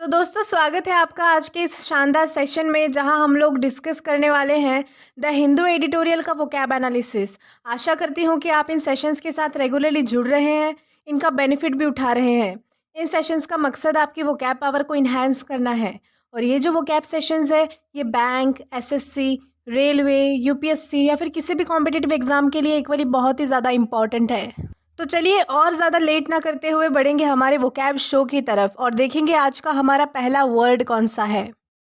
तो दोस्तों स्वागत है आपका आज के इस शानदार सेशन में जहां हम लोग डिस्कस करने वाले हैं द हिंदू एडिटोरियल का वोकैब एनालिसिस। आशा करती हूं कि आप इन सेशंस के साथ रेगुलरली जुड़ रहे हैं, इनका बेनिफिट भी उठा रहे हैं। इन सेशंस का मकसद आपकी वोकैब पावर को इन्हांस करना है और ये जो वोकैब सेशंस है ये बैंक, एसएससी, रेलवे, यूपीएससी या फिर किसी भी कॉम्पिटिटिव एग्जाम के लिए इक्वली बहुत ही ज़्यादा इंपॉर्टेंट है। तो चलिए और ज़्यादा लेट ना करते हुए बढ़ेंगे हमारे वोकैब शो की तरफ और देखेंगे आज का हमारा पहला वर्ड कौन सा है।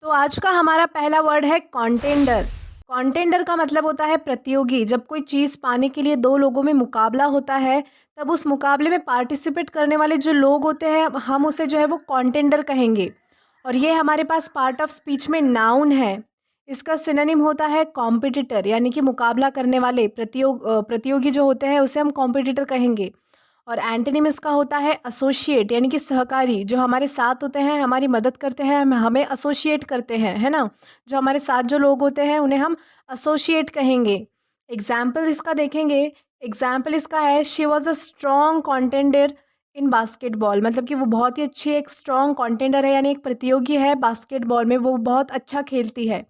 तो आज का हमारा पहला वर्ड है कॉन्टेंडर। कॉन्टेंडर का मतलब होता है प्रतियोगी। जब कोई चीज़ पाने के लिए दो लोगों में मुकाबला होता है तब उस मुकाबले में पार्टिसिपेट करने वाले जो लोग होते हैं हम उसे जो है वो कॉन्टेंडर कहेंगे। और ये हमारे पास पार्ट ऑफ स्पीच में नाउन है। इसका सिनोनिम होता है कॉम्पिटिटर, यानी कि मुकाबला करने वाले प्रतियोगी जो होते हैं उसे हम कॉम्पिटिटर कहेंगे। और एंटोनिम इसका होता है एसोसिएट, यानी कि सहकारी। जो हमारे साथ होते हैं, हमारी मदद करते हैं, हमें एसोसिएट करते हैं, है ना। जो हमारे साथ जो लोग होते हैं उन्हें हम एसोसिएट कहेंगे। एग्जाम्पल इसका देखेंगे। एग्जाम्पल इसका है she was a strong contender in basketball. मतलब कि वो बहुत ही अच्छी एक स्ट्रॉन्ग कॉन्टेंडर है, यानी एक प्रतियोगी है बास्केटबॉल में, वो बहुत अच्छा खेलती है।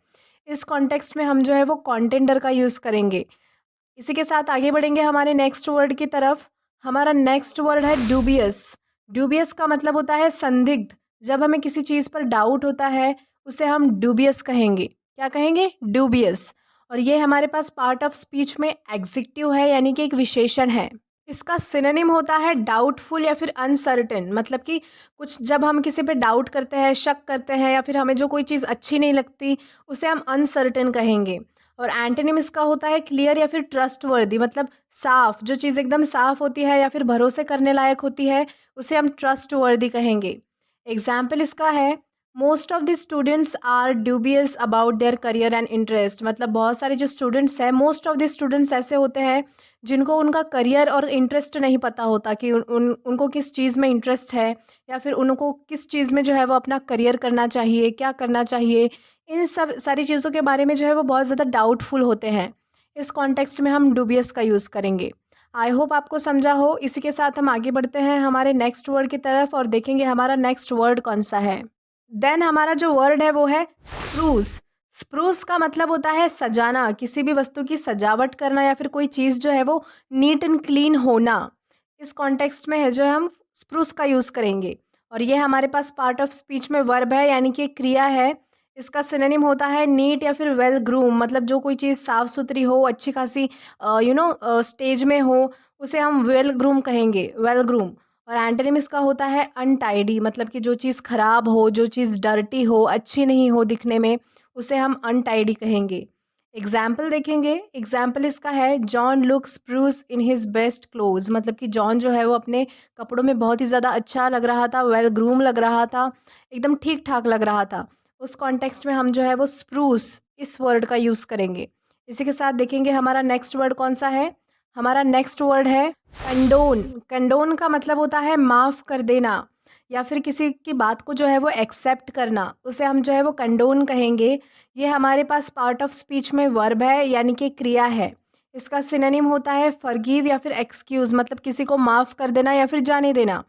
इस कॉन्टेक्स्ट में हम जो है वो कॉन्टेंडर का यूज़ करेंगे। इसी के साथ आगे बढ़ेंगे हमारे नेक्स्ट वर्ड की तरफ। हमारा नेक्स्ट वर्ड है ड्यूबियस। ड्यूबियस का मतलब होता है संदिग्ध। जब हमें किसी चीज़ पर डाउट होता है उसे हम ड्यूबियस कहेंगे। क्या कहेंगे? ड्यूबियस। और ये हमारे पास पार्ट ऑफ स्पीच में एग्जेक्टिव है, यानी कि एक विशेषण है। इसका सिनोनिम होता है डाउटफुल या फिर अनसर्टेन। मतलब कि कुछ जब हम किसी पे डाउट करते हैं, शक करते हैं, या फिर हमें जो कोई चीज़ अच्छी नहीं लगती उसे हम अनसर्टेन कहेंगे। और एंटोनिम इसका होता है क्लियर या फिर ट्रस्टवर्दी। मतलब साफ, जो चीज़ एकदम साफ होती है या फिर भरोसे करने लायक होती है उसे हम ट्रस्टवर्दी कहेंगे। एग्जाम्पल इसका है most of the students are dubious about their career and interest. मतलब बहुत सारे जो स्टूडेंट्स हैं, मोस्ट ऑफ द स्टूडेंट्स ऐसे होते हैं जिनको उनका करियर और इंटरेस्ट नहीं पता होता कि उनको किस चीज़ में इंटरेस्ट है, या फिर उनको किस चीज़ में जो है वो अपना करियर करना चाहिए, क्या करना चाहिए। इन सब सारी चीज़ों के बारे में जो है वो बहुत ज़्यादा डाउटफुल होते हैं। इस कॉन्टेक्स्ट में हम डूबियस का यूज़ करेंगे। आई होप आपको समझा हो। इसी के साथ हम आगे बढ़ते हैं हमारे नेक्स्ट वर्ड की तरफ और देखेंगे हमारा नेक्स्ट वर्ड कौन सा है। देन हमारा जो वर्ड है वो है स्प्रूस। स्प्रूस का मतलब होता है सजाना, किसी भी वस्तु की सजावट करना या फिर कोई चीज़ जो है वो नीट एंड क्लीन होना। इस कॉन्टेक्स्ट में है जो हम स्प्रूस का यूज़ करेंगे। और ये हमारे पास पार्ट ऑफ स्पीच में वर्ब है, यानी कि क्रिया है। इसका सिनोनिम होता है नीट या फिर वेल ग्रूम। मतलब जो कोई चीज़ साफ़ सुथरी हो, अच्छी खासी स्टेज में हो, उसे हम वेल ग्रूम कहेंगे, वेल ग्रूम। और एंटोनिम इसका होता है अनटाइडी। मतलब कि जो चीज़ ख़राब हो, जो चीज़ डर्टी हो, अच्छी नहीं हो दिखने में, उसे हम अनटाइडी कहेंगे। एग्जाम्पल देखेंगे। एग्जाम्पल इसका है John look spruce in his best close. मतलब कि जॉन जो है वो अपने कपड़ों में बहुत ही ज़्यादा अच्छा लग रहा था, वेल ग्रूम लग रहा था, एकदम ठीक ठाक लग रहा था। उस कॉन्टेक्स्ट में हम जो है वो स्प्रूस इस वर्ड का यूज़ करेंगे। इसी के साथ देखेंगे हमारा नेक्स्ट वर्ड कौन सा है। हमारा नेक्स्ट वर्ड है कंडोन। कंडोन का मतलब होता है माफ़ कर देना या फिर किसी की बात को जो है वो एक्सेप्ट करना, उसे हम जो है वो कंडोन कहेंगे। ये हमारे पास पार्ट ऑफ स्पीच में वर्ब है, यानी कि क्रिया है। इसका सिनोनिम होता है फॉरगिव या फिर एक्सक्यूज़। मतलब किसी को माफ़ कर देना या फिर जाने देना।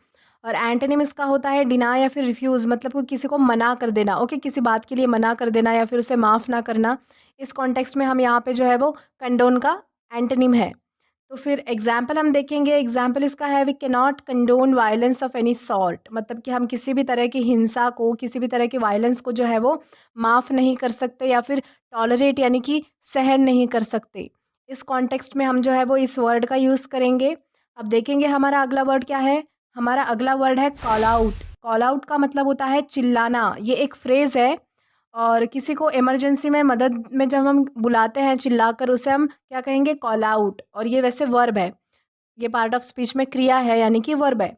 और एंटोनिम इसका होता है डिनाई या फिर रिफ्यूज़। मतलब कि किसी को मना कर देना, ओके, किसी बात के लिए मना कर देना या फिर उसे माफ़ ना करना। इस कॉन्टेक्स्ट में हम यहाँ पे जो है वो कंडोन का एंटोनिम है। तो फिर एग्जाम्पल हम देखेंगे। एग्जाम्पल इसका है we can not condone violence of any sort. मतलब कि हम किसी भी तरह की हिंसा को, किसी भी तरह की वायलेंस को जो है वो माफ़ नहीं कर सकते या फिर टॉलरेट यानी कि सहन नहीं कर सकते। इस कॉन्टेक्स्ट में हम जो है वो इस वर्ड का यूज़ करेंगे। अब देखेंगे हमारा अगला वर्ड क्या है। हमारा अगला वर्ड है कॉल आउट। कॉल आउट का मतलब होता है चिल्लाना। ये एक फ्रेज़ है और किसी को इमरजेंसी में मदद में जब हम बुलाते हैं चिल्लाकर, उसे हम क्या कहेंगे? Call out. और ये वैसे वर्ब है, ये पार्ट ऑफ स्पीच में क्रिया है, यानी कि वर्ब है।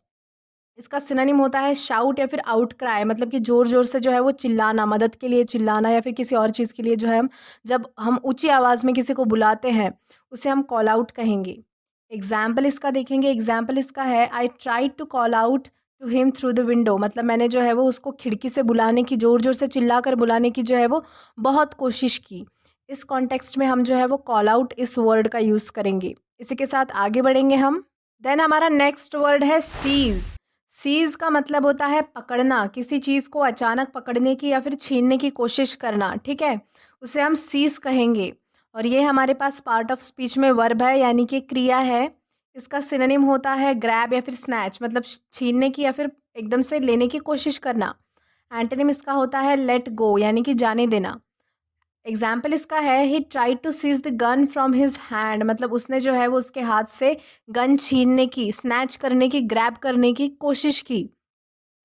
इसका सिनोनिम होता है शाउट या फिर आउट क्राई। मतलब कि ज़ोर ज़ोर से जो है वो चिल्लाना, मदद के लिए चिल्लाना या फिर किसी और चीज़ के लिए जो है जब हम ऊंची आवाज़ में किसी को बुलाते हैं उसे हम कॉल आउट कहेंगे। एग्जाम्पल इसका देखेंगे। एग्जाम्पल इसका है I try to call out to him through the window. मतलब मैंने जो है वो उसको खिड़की से बुलाने की, ज़ोर ज़ोर से चिल्ला कर बुलाने की जो है वो बहुत कोशिश की। इस कॉन्टेक्स्ट में हम जो है वो कॉल आउट इस वर्ड का यूज़ करेंगे। इसी के साथ आगे बढ़ेंगे हम। देन हमारा नेक्स्ट वर्ड है सीज। सीज़ का मतलब होता है पकड़ना, किसी चीज़ को अचानक पकड़ने की या फिर छीनने की कोशिश करना, ठीक है? उसे हम सीज़ कहेंगे। और ये हमारे पास पार्ट ऑफ स्पीच में वर्ब है, यानी कि क्रिया है। इसका सिनोनिम होता है ग्रैब या फिर स्नैच, मतलब छीनने की या फिर एकदम से लेने की कोशिश करना। एंटोनिम इसका होता है लेट गो, यानी कि जाने देना। एग्जाम्पल इसका है he tried to seize the gun from his hand, मतलब उसने जो है वो उसके हाथ से गन छीनने की, स्नैच करने की, ग्रैब करने की कोशिश की।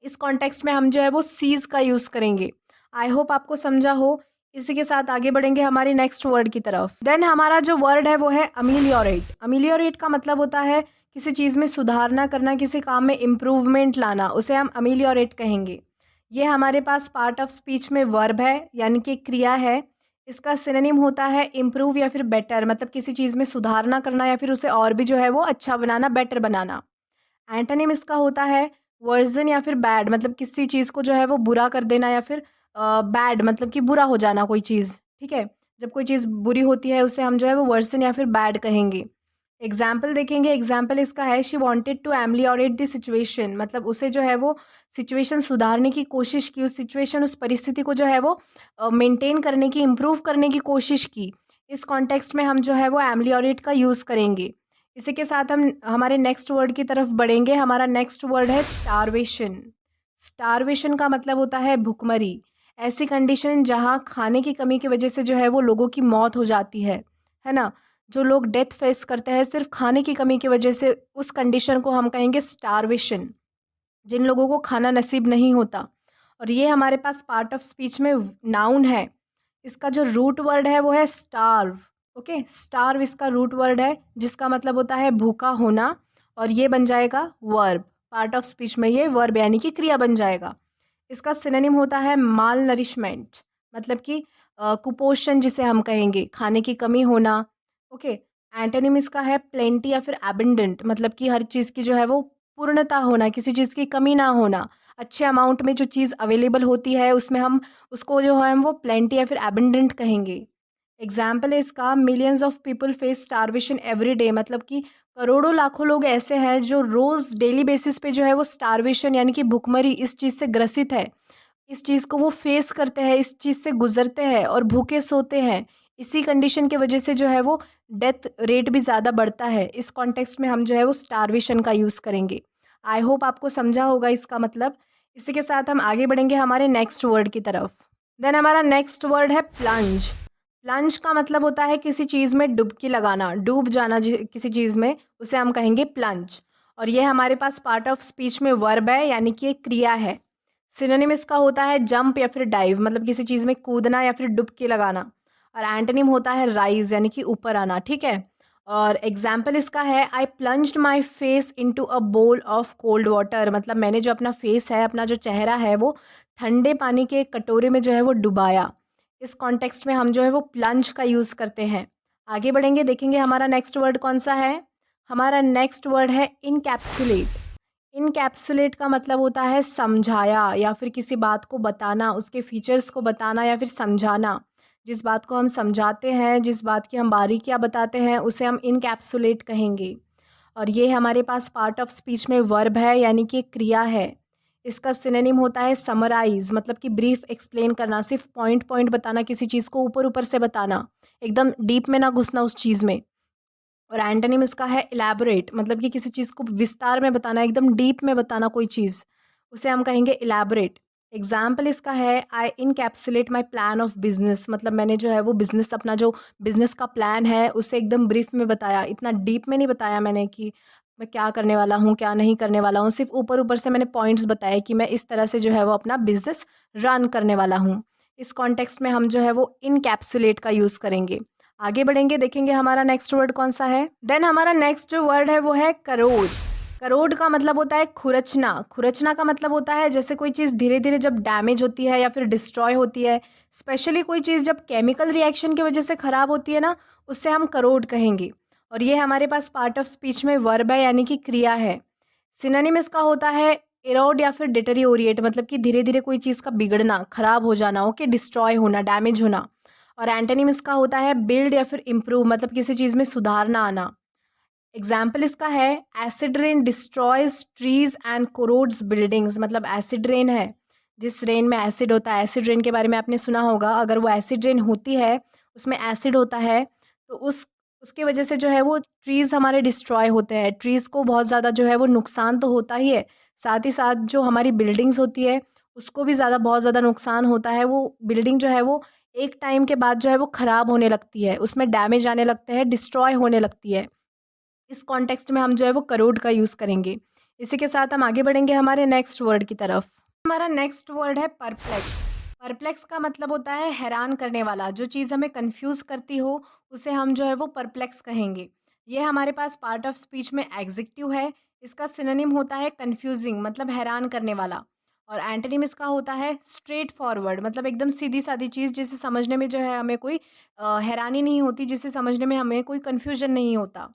इस कॉन्टेक्स्ट में हम जो है वो सीज का यूज़ करेंगे। आई होप आपको समझा हो। इसी के साथ आगे बढ़ेंगे हमारी नेक्स्ट वर्ड की तरफ। देन हमारा जो वर्ड है वो है अमीलियोरेट। अमीलियोरेट का मतलब होता है किसी चीज़ में सुधारना करना, किसी काम में इम्प्रूवमेंट लाना, उसे हम अमीलियोरेट कहेंगे। ये हमारे पास पार्ट ऑफ स्पीच में वर्ब है, यानी कि क्रिया है। इसका सिनोनिम होता है इम्प्रूव या फिर बेटर, मतलब किसी चीज़ में सुधारना करना या फिर उसे और भी जो है वो अच्छा बनाना, बेटर बनाना। एंटोनिम इसका होता है वर्जन या फिर बैड, मतलब किसी चीज़ को जो है वो बुरा कर देना या फिर बैड मतलब कि बुरा हो जाना कोई चीज़, ठीक है? जब कोई चीज़ बुरी होती है उसे हम जो है वो वर्सन या फिर बैड कहेंगे। एग्जाम्पल देखेंगे, एग्जाम्पल इसका है she wanted to ameliorate the situation, मतलब उसे जो है वो सिचुएशन सुधारने की कोशिश की, उस सिचुएशन, उस परिस्थिति को जो है वो मेंटेन करने की, इम्प्रूव करने की कोशिश की। इस कॉन्टेक्स्ट में हम जो है वो एमलियोरेट का यूज़ करेंगे। इसी के साथ हम हमारे नेक्स्ट वर्ड की तरफ बढ़ेंगे। हमारा नेक्स्ट वर्ड है स्टारवेशन। स्टारवेशन का मतलब होता है भुखमरी। ऐसी कंडीशन जहाँ खाने की कमी की वजह से जो है वो लोगों की मौत हो जाती है ना? जो लोग डेथ फेस करते हैं सिर्फ खाने की कमी की वजह से, उस कंडीशन को हम कहेंगे स्टारवेशन। जिन लोगों को खाना नसीब नहीं होता। और ये हमारे पास पार्ट ऑफ स्पीच में नाउन है। इसका जो रूट वर्ड है वो है स्टार्व। ओके, स्टार्व इसका रूट वर्ड है, जिसका मतलब होता है भूखा होना, और ये बन जाएगा वर्ब। पार्ट ऑफ स्पीच में ये वर्ब यानी कि क्रिया बन जाएगा। इसका सिनोनिम होता है माल नरिशमेंट, मतलब कि कुपोषण जिसे हम कहेंगे, खाने की कमी होना। ओके, एंटोनिम इसका है प्लेंटी या फिर एबंडेंट, मतलब कि हर चीज़ की जो है वो पूर्णता होना, किसी चीज़ की कमी ना होना। अच्छे अमाउंट में जो चीज़ अवेलेबल होती है उसमें हम उसको जो है हम वो प्लेंटी या फिर एबंडेंट कहेंगे। एग्जाम्पल है इसका millions of people face starvation every day, मतलब कि करोड़ों लाखों लोग ऐसे हैं जो रोज़ डेली बेसिस पे जो है वो स्टारवेशन यानी कि भुखमरी, इस चीज़ से ग्रसित है। इस चीज़ को वो फेस करते हैं, इस चीज़ से गुजरते हैं और भूखे सोते हैं। इसी कंडीशन की वजह से जो है वो डेथ रेट भी ज़्यादा बढ़ता है। इस कॉन्टेक्स्ट में हम जो है वो स्टारवेशन का यूज़ करेंगे। आई होप आपको समझा होगा इसका मतलब। इसी के साथ हम आगे बढ़ेंगे हमारे नेक्स्ट वर्ड की तरफ। देन हमारा नेक्स्ट वर्ड है प्लंज। प्लंज का मतलब होता है किसी चीज़ में डुबकी लगाना, डूब जाना किसी चीज़ में, उसे हम कहेंगे प्लंज। और ये हमारे पास पार्ट ऑफ स्पीच में वर्ब है, यानी कि एक क्रिया है। सिनोनिम इसका होता है जंप या फिर डाइव, मतलब किसी चीज़ में कूदना या फिर डुबकी लगाना। और एंटोनिम होता है राइज, यानी कि ऊपर आना, ठीक है? और एग्जाम्पल इसका है I plunged my face into a bowl of cold water, मतलब मैंने जो अपना फेस है, अपना जो चेहरा है, वो ठंडे पानी के एक कटोरे में जो है वो डुबाया। इस कॉन्टेक्स्ट में हम जो है वो प्लंज का यूज़ करते हैं। आगे बढ़ेंगे, देखेंगे हमारा नेक्स्ट वर्ड कौन सा है। हमारा नेक्स्ट वर्ड है इनकैप्सुलेट। इनकैप्सुलेट का मतलब होता है समझाया या फिर किसी बात को बताना, उसके फीचर्स को बताना या फिर समझाना। जिस बात को हम समझाते हैं, जिस बात की हम बारीकियाँ बताते हैं, उसे हम इनकैप्सुलेट कहेंगे। और ये हमारे पास पार्ट ऑफ स्पीच में वर्ब है, यानी कि एक क्रिया है। इसका सिनोनिम होता है समराइज, मतलब कि ब्रीफ एक्सप्लेन करना, सिर्फ पॉइंट पॉइंट बताना, किसी चीज़ को ऊपर ऊपर से बताना, एकदम डीप में ना घुसना उस चीज़ में। और एंटोनिम इसका है इलैबोरेट, मतलब कि किसी चीज़ को विस्तार में बताना, एकदम डीप में बताना कोई चीज़, उसे हम कहेंगे इलैबोरेट। एग्जाम्पल इसका है I encapsulate my plan of business, मतलब मैंने जो है वो बिज़नेस, अपना जो बिज़नेस का प्लान है उसे एकदम ब्रीफ में बताया, इतना डीप में नहीं बताया मैंने कि मैं क्या करने वाला हूँ, क्या नहीं करने वाला हूँ। सिर्फ ऊपर ऊपर से मैंने पॉइंट्स बताए कि मैं इस तरह से जो है वो अपना बिज़नेस रन करने वाला हूँ। इस कॉन्टेक्स्ट में हम जो है वो इनकैप्सुलेट का यूज़ करेंगे। आगे बढ़ेंगे, देखेंगे हमारा नेक्स्ट वर्ड कौन सा है। देन हमारा नेक्स्ट जो वर्ड है वो है करोड। करोड का मतलब होता है खुरचना। खुरचना का मतलब होता है जैसे कोई चीज़ धीरे धीरे जब डैमेज होती है या फिर डिस्ट्रॉय होती है, स्पेशली कोई चीज़ जब केमिकल रिएक्शन की वजह से ख़राब होती है ना, उससे हम करोड कहेंगे। और ये हमारे पास पार्ट ऑफ स्पीच में वर्ब है, यानी कि क्रिया है। सिनोनिम इसका होता है इरोड या फिर डिटेरियोरेट, मतलब कि धीरे धीरे कोई चीज़ का बिगड़ना, ख़राब हो जाना, ओके, डिस्ट्रॉय होना, डैमेज होना। और एंटोनिम इसका होता है बिल्ड या फिर इम्प्रूव, मतलब किसी चीज़ में सुधारना आना। एग्जाम्पल इसका है acid rain destroys trees and corrodes buildings. मतलब एसिड रेन है, जिस रेन में एसिड होता है, एसिड रेन के बारे में आपने सुना होगा। अगर वो एसिड रेन होती है, उसमें एसिड होता है, तो उसके वजह से जो है वो ट्रीज़ हमारे डिस्ट्रॉय होते हैं। ट्रीज़ को बहुत ज़्यादा जो है वो नुकसान तो होता ही है, साथ ही साथ जो हमारी बिल्डिंग्स होती है उसको भी बहुत ज़्यादा नुकसान होता है। वो बिल्डिंग जो है वो एक टाइम के बाद जो है वो ख़राब होने लगती है, उसमें डैमेज आने लगते हैं, डिस्ट्रॉय होने लगती है। इस कॉन्टेक्स्ट में हम जो है वो करोड़ का यूज़ करेंगे। इसी के साथ हम आगे बढ़ेंगे हमारे नेक्स्ट वर्ड की तरफ। हमारा नेक्स्ट वर्ड है परप्लेक्स। परप्लेक्स का मतलब होता है हैरान करने वाला। जो चीज़ हमें कंफ्यूज करती हो उसे हम जो है वो परप्लेक्स कहेंगे। ये हमारे पास पार्ट ऑफ स्पीच में एग्जेक्टिव है। इसका सिनोनिम होता है कंफ्यूजिंग, मतलब हैरान करने वाला। और एंटोनिम इसका होता है स्ट्रेट फॉरवर्ड, मतलब एकदम सीधी सादी चीज़ जिसे समझने में जो है हमें कोई हैरानी नहीं होती, जिसे समझने में हमें कोई कन्फ्यूजन नहीं होता।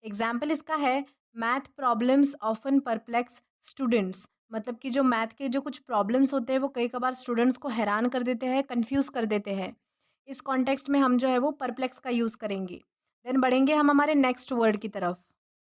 एग्जाम्पल इसका है math problems often perplex students. मतलब कि जो मैथ के जो कुछ प्रॉब्लम्स होते हैं वो कई कबार स्टूडेंट्स को हैरान कर देते हैं, कंफ्यूज कर देते हैं। इस कॉन्टेक्स्ट में हम जो है वो परप्लेक्स का यूज़ करेंगे। देन बढ़ेंगे हम हमारे नेक्स्ट वर्ड की तरफ।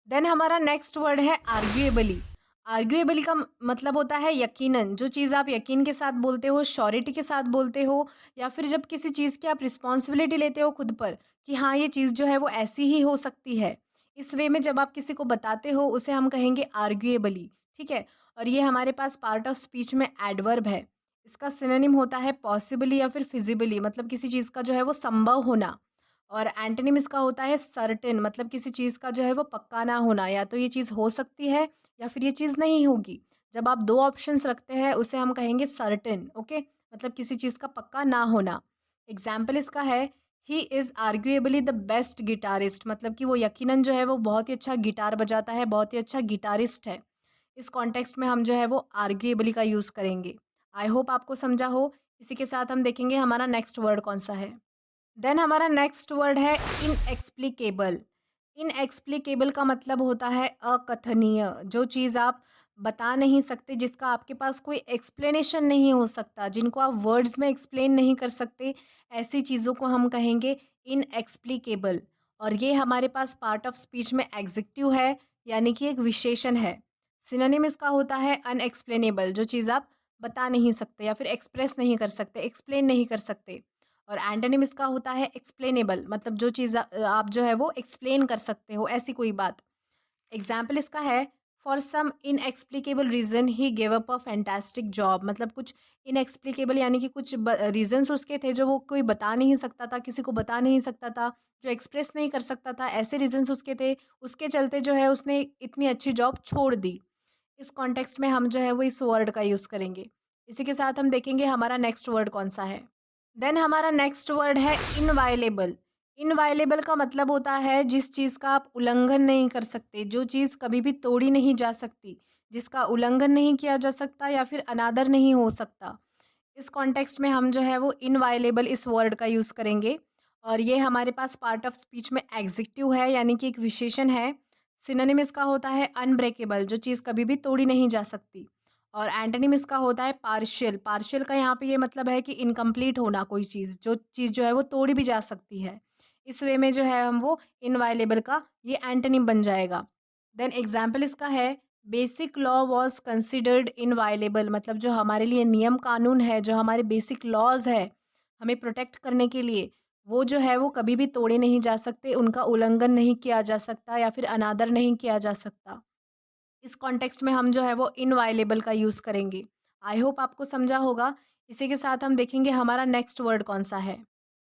देन हमारा नेक्स्ट वर्ड है आर्ग्यूएबली। आर्ग्यूएबली का मतलब होता है यकीनन। जो चीज़ आप यकीन के साथ बोलते हो, श्योरिटी के साथ बोलते हो, या फिर जब किसी चीज़ की आप रिस्पॉन्सिबिलिटी लेते हो खुद पर कि हाँ ये चीज़ जो है वो ऐसी ही हो सकती है, इस वे में जब आप किसी को बताते हो उसे हम कहेंगे आर्ग्यूएबली। ठीक है। और ये हमारे पास पार्ट ऑफ स्पीच में एडवर्ब है। इसका सिनोनिम होता है पॉसिबली या फिर फिजिबली, मतलब किसी चीज़ का जो है वो संभव होना। और एंटोनिम इसका होता है सर्टेन, मतलब किसी चीज़ का जो है वो पक्का ना होना, या तो ये चीज़ हो सकती है या फिर ये चीज़ नहीं होगी। जब आप दो ऑप्शंस रखते हैं उसे हम कहेंगे सर्टेन। ओके, मतलब किसी चीज़ का पक्का ना होना। एग्जाम्पल इसका है he is arguably the best guitarist. मतलब कि वो यकीनन जो है वो बहुत ही अच्छा गिटार बजाता है, बहुत ही अच्छा गिटारिस्ट है। इस कॉन्टेक्स्ट में हम जो है वो आर्ग्यूएबली का यूज़ करेंगे। आई होप आपको समझा हो। इसी के साथ हम देखेंगे हमारा नेक्स्ट वर्ड कौन सा है। देन हमारा नेक्स्ट वर्ड है इनएक्सप्लिकेबल। इनएक्सप्लिकेबल का मतलब होता है अकथनीय। जो चीज़ आप बता नहीं सकते, जिसका आपके पास कोई एक्सप्लेनेशन नहीं हो सकता, जिनको आप वर्ड्स में एक्सप्लेन नहीं कर सकते, ऐसी चीज़ों को हम कहेंगे इनएक्सप्लिकेबल। और ये हमारे पास पार्ट ऑफ स्पीच में एग्जेक्टिव है, यानी कि एक विशेषण है। सिनोनिम इसका होता है अनएक्सप्लेनेबल। जो चीज़ आप बता नहीं सकते या फिर एक्सप्रेस नहीं कर सकते, एक्सप्लेन नहीं कर सकते। और एंटोनिम इसका होता है एक्सप्लेनेबल, मतलब जो चीज़ आप जो है वो एक्सप्लेन कर सकते हो, ऐसी कोई बात। एग्जाम्पल इसका है for some inexplicable reason he give up a fantastic job. मतलब कुछ इनएक्सप्लिकेबल यानी कि कुछ रीजंस उसके थे जो वो कोई बता नहीं सकता था, किसी को बता नहीं सकता था, जो एक्सप्रेस नहीं कर सकता था, ऐसे रीजंस उसके थे, उसके चलते जो है उसने इतनी अच्छी जॉब छोड़ दी। इस कॉन्टेक्स्ट में हम जो है वो इस वर्ड का यूज़ करेंगे। इसी के साथ हम देखेंगे हमारा नेक्स्ट वर्ड कौन सा है। देन हमारा नेक्स्ट वर्ड है इनवायलेबल। इनवायलेबल का मतलब होता है जिस चीज़ का आप उल्लंघन नहीं कर सकते, जो चीज़ कभी भी तोड़ी नहीं जा सकती, जिसका उल्लंघन नहीं किया जा सकता या फिर अनादर नहीं हो सकता। इस कॉन्टेक्स्ट में हम जो है वो इनवायलेबल इस वर्ड का यूज़ करेंगे। और ये हमारे पास पार्ट ऑफ स्पीच में एग्जेक्टिव है, यानी कि एक विशेषण है। सिनोनिम इसका होता है अनब्रेकेबल, जो चीज़ कभी भी तोड़ी नहीं जा सकती। और एंटोनिम इसका होता है पार्शियल। पार्शियल का यहाँ पे ये मतलब है कि इनकम्प्लीट होना, कोई चीज़ जो चीज़ जो है वो तोड़ी भी जा सकती है। इस वे में जो है हम वो इनवायलेबल का ये एंटोनिम बन जाएगा। देन एग्जाम्पल इसका है basic law was considered inviolable. मतलब जो हमारे लिए नियम कानून है, जो हमारे बेसिक लॉज है हमें प्रोटेक्ट करने के लिए, वो जो है वो कभी भी तोड़े नहीं जा सकते, उनका उल्लंघन नहीं किया जा सकता या फिर अनादर नहीं किया जा सकता। इस कॉन्टेक्स्ट में हम जो है वो इनवायलेबल का यूज़ करेंगे। आई होप आपको समझा होगा। इसी के साथ हम देखेंगे हमारा नेक्स्ट वर्ड कौन सा है।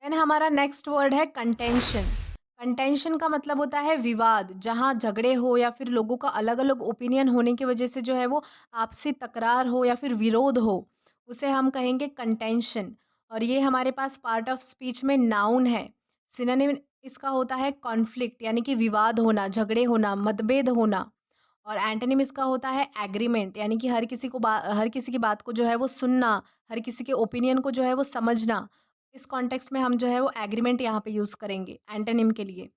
देन हमारा नेक्स्ट वर्ड है कंटेंशन। कंटेंशन का मतलब होता है विवाद, जहाँ झगड़े हो या फिर लोगों का अलग अलग ओपिनियन होने की वजह से जो है वो आपसी तकरार हो या फिर विरोध हो, उसे हम कहेंगे कंटेंशन। और ये हमारे पास पार्ट ऑफ स्पीच में नाउन है। सिनोनिम इसका होता है कॉन्फ्लिक्ट, यानी कि विवाद होना, झगड़े होना, मतभेद होना। और एंटोनिम इसका होता है एग्रीमेंट, यानी कि हर किसी की बात को जो है वो सुनना, हर किसी के ओपिनियन को जो है वो समझना। इस कॉन्टेक्स्ट में हम जो है वो एग्रीमेंट यहाँ पे यूज़ करेंगे एंटोनिम के लिए।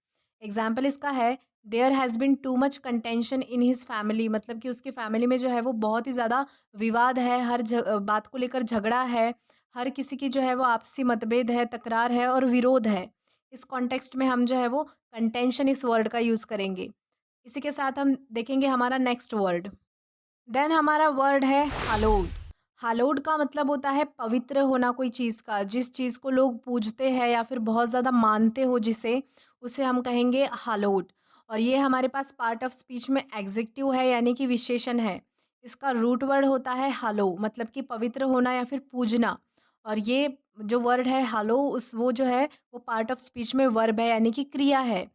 एग्जाम्पल इसका है there has been too much contention in his family. मतलब कि उसकी फैमिली में जो है वो बहुत ही ज़्यादा विवाद है, बात को लेकर झगड़ा है, हर किसी की जो है वो आपसी मतभेद है, तकरार है और विरोध है। इस कॉन्टेक्स्ट में हम जो है वो कंटेंशन इस वर्ड का यूज़ करेंगे। इसी के साथ हम देखेंगे हमारा नेक्स्ट वर्ड। देन हमारा वर्ड है हालोड। हालोड का मतलब होता है पवित्र होना कोई चीज़ का, जिस चीज़ को लोग पूजते हैं या फिर बहुत ज़्यादा मानते हो जिसे, उसे हम कहेंगे हालोड। और ये हमारे पास पार्ट ऑफ स्पीच में एग्जेक्टिव है यानी कि विशेषण है। इसका रूट वर्ड होता है हालो, मतलब कि पवित्र होना या फिर पूजना। और ये जो वर्ड है हालो, उस वो जो है वो पार्ट ऑफ स्पीच में वर्ब है यानी कि क्रिया है।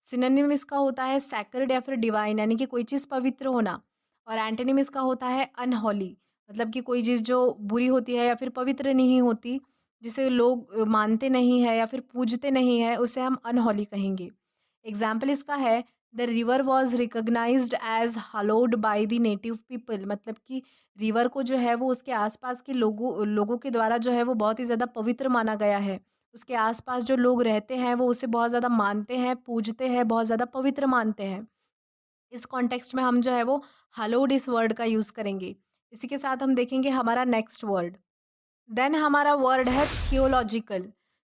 सिनोनिम इसका होता है सैक्रेड या फिर डिवाइन, यानी कि कोई चीज़ पवित्र होना। और एंटोनिम इसका होता है अनहोली, मतलब कि कोई चीज़ जो बुरी होती है या फिर पवित्र नहीं होती, जिसे लोग मानते नहीं है या फिर पूजते नहीं है, उसे हम अनहोली कहेंगे। एग्जाम्पल इसका है the river was recognized as hallowed by the native people, मतलब कि रिवर को जो है वो उसके आसपास के लोगों के द्वारा जो है वो बहुत ही ज़्यादा पवित्र माना गया है। उसके आसपास जो लोग रहते हैं वो उसे बहुत ज़्यादा मानते हैं, पूजते हैं, बहुत ज़्यादा पवित्र मानते हैं। इस कॉन्टेक्स्ट में हम जो है वो हलोड इस वर्ड का यूज़ करेंगे। इसी के साथ हम देखेंगे हमारा नेक्स्ट वर्ड। देन हमारा वर्ड है थियोलॉजिकल।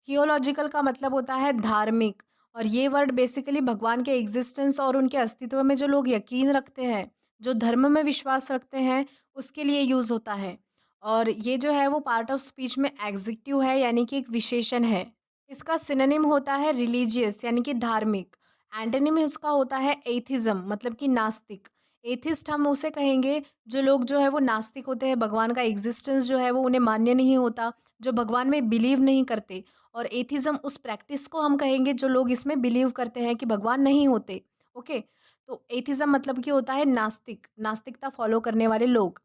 थियोलॉजिकल का मतलब होता है धार्मिक। और ये वर्ड बेसिकली भगवान के एग्जिस्टेंस और उनके अस्तित्व में जो लोग यकीन रखते हैं, जो धर्म में विश्वास रखते हैं, उसके लिए यूज़ होता है। और ये जो है वो पार्ट ऑफ स्पीच में एग्जेक्टिव है यानी कि एक विशेषण है। इसका सिनोनिम होता है रिलीजियस यानी कि धार्मिक। एंटोनिम इसका होता है एथिज्म, मतलब कि नास्तिक। एथिस्ट हम उसे कहेंगे जो लोग जो है वो नास्तिक होते हैं, भगवान का एग्जिस्टेंस जो है वो उन्हें मान्य नहीं होता, जो भगवान में बिलीव नहीं करते। और एथिज्म उस प्रैक्टिस को हम कहेंगे जो लोग इसमें बिलीव करते हैं कि भगवान नहीं होते। ओके, तो एथिज्म मतलब कि होता है नास्तिक, नास्तिकता फॉलो करने वाले लोग।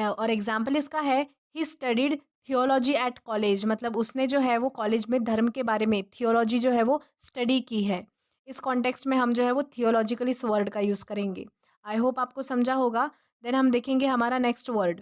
और एग्जाम्पल इसका है he studied theology at college, मतलब उसने जो है वो कॉलेज में धर्म के बारे में थियोलॉजी जो है वो स्टडी की है। इस कॉन्टेक्स्ट में हम जो है वो थियोलॉजिकल इस वर्ड का यूज़ करेंगे। आई होप आपको समझा होगा। देन हम देखेंगे हमारा नेक्स्ट वर्ड।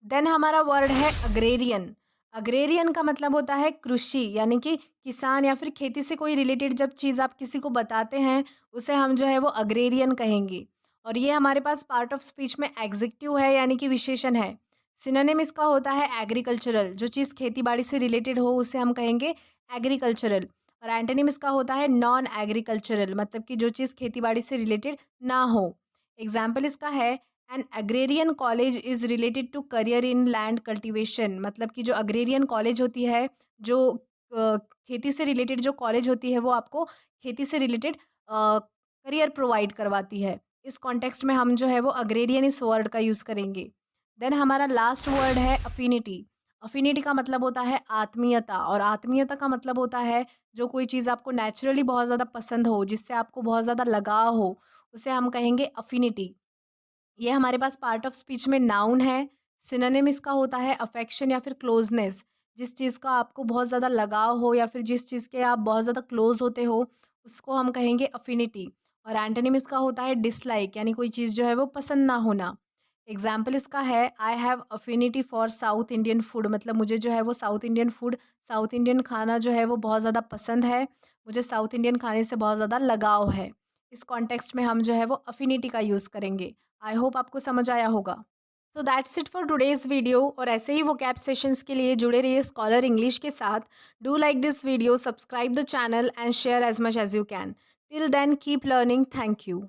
देन हमारा वर्ड है अग्रेरियन। अग्रेरियन का मतलब होता है कृषि, यानी कि किसान या फिर खेती से कोई रिलेटेड जब चीज़ आप किसी को बताते हैं, उसे हम जो है वो अग्रेरियन कहेंगे। और ये हमारे पास पार्ट ऑफ स्पीच में एग्जेक्टिव है यानी कि विशेषण है। सिनोनिम इसका होता है एग्रीकल्चरल, जो चीज़ खेती बाड़ी से रिलेटेड हो उसे हम कहेंगे एग्रीकल्चरल। और एंटोनिम इसका होता है नॉन एग्रीकल्चरल, मतलब कि जो चीज़ खेती बाड़ी से रिलेटेड ना हो। एग्जाम्पल इसका है an agrarian college is related to career in land cultivation, मतलब कि जो अग्रेरियन कॉलेज होती है, जो खेती से रिलेटेड जो कॉलेज होती है वो आपको खेती से रिलेटेड करियर प्रोवाइड करवाती है। इस कॉन्टेक्स्ट में हम जो है वो अग्रेरियन इस वर्ड का यूज़ करेंगे। देन हमारा लास्ट वर्ड है अफिनिटी। अफिनिटी का मतलब होता है आत्मीयता, और आत्मीयता का मतलब होता है जो कोई चीज़ आपको नेचुरली बहुत ज़्यादा पसंद हो, जिससे आपको बहुत ज़्यादा लगाव हो, उसे हम कहेंगे अफिनिटी। ये हमारे पास पार्ट ऑफ स्पीच में नाउन है। सिनोनिम इसका होता है अफेक्शन या फिर क्लोजनेस, जिस चीज़ का आपको बहुत ज़्यादा लगाव हो या फिर जिस चीज़ के आप बहुत ज़्यादा क्लोज होते हो, उसको हम कहेंगे अफिनिटी। और एंटोनिम इसका होता है डिसलाइक, यानी कोई चीज़ जो है वो पसंद ना होना। एग्जाम्पल इसका है I have affinity for south Indian food, मतलब मुझे जो है वो south Indian food, south Indian खाना जो है वो बहुत ज़्यादा पसंद है, मुझे साउथ इंडियन खाने से बहुत ज़्यादा लगाव है। इस कॉन्टेक्स्ट में हम जो है वो अफिनिटी का यूज़ करेंगे। आई होप आपको समझ आया होगा। So that's it for today's video. और ऐसे ही वो कैप सेशंस के लिए जुड़े रहिए स्कॉलर इंग्लिश के साथ। Do like this video, subscribe the channel and share as much as you can. Till then keep learning. Thank you.